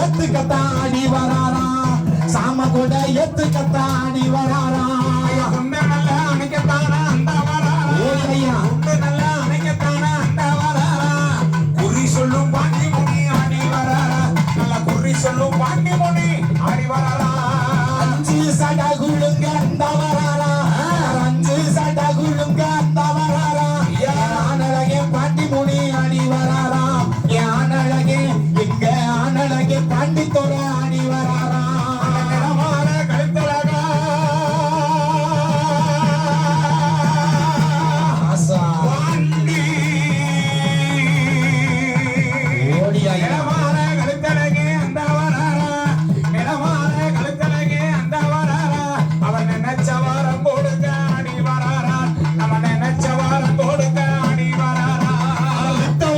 எத்துக்கத்தாடி வராரா சாம கூட எத்துக்கத்தாடி வராரா உன்னை நல்லா அணைக்கத்தானா அந்த வராரா ஓய்யா உன்னை நல்லா அணைக்கத்தானா அந்த வராரா குறி சொல்லும் பாண்டி முனி ஆடி வராரா நல்லா குறி சொல்லும் பாண்டி முனி ஆடி வராரா அஞ்சு சடகுழுங்க அந்த வராரா அஞ்சு சடகுழுங்க அந்த வராரா ஆனழகே பாண்டி முனி ஆடி வராரா ஆனழகே எங்க ஆனழகே பாண்டி தோற ஆடி வராரா நிறமான கழுத்தழகா பாண்டி ஓடியா நிறமான கழுத்தழகே அந்த வராரா நிறமான கழுத்தழகே அந்த வராரா அவன் நினைச்ச வாரம் கொடுக்க ஆடி வராரா அவன் நினைச்ச வாரம் கொடுக்க ஆடி வராரா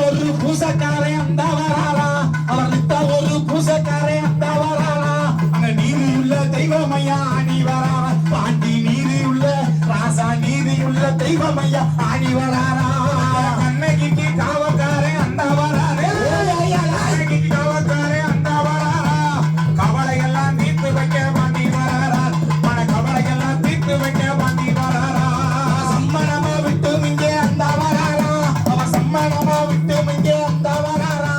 ஒரு பூசக்காரே அந்த வராரா அவர் ஒரு பூசக்காரே அந்த வராரா அந்த நீதியுள்ள தெய்வமையா ஆடி வராரா பாண்டி நீதியுள்ள ராசா நீதியுள்ள தெய்வமையா ஆடி வராரா கண்ணகிக்கு காவக்காரே அந்த வராரே கண்ணகிக்கு காவக்காரே அந்த வராரா கவலையெல்லாம் தீர்த்து வைக்க பாண்டி வராரா மன கவலையெல்லாம் தீர்த்து வைக்க பாண்டி வராரா சம்மணமா விட்டு இங்கே அந்த வராரா அவர் சம்மணமா விட்டு இங்கே அந்த வராரா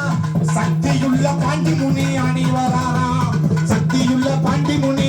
சக்தியுள்ள பாண்டி முனி ஆடி வராரா சக்தியுள்ள பாண்டி முனி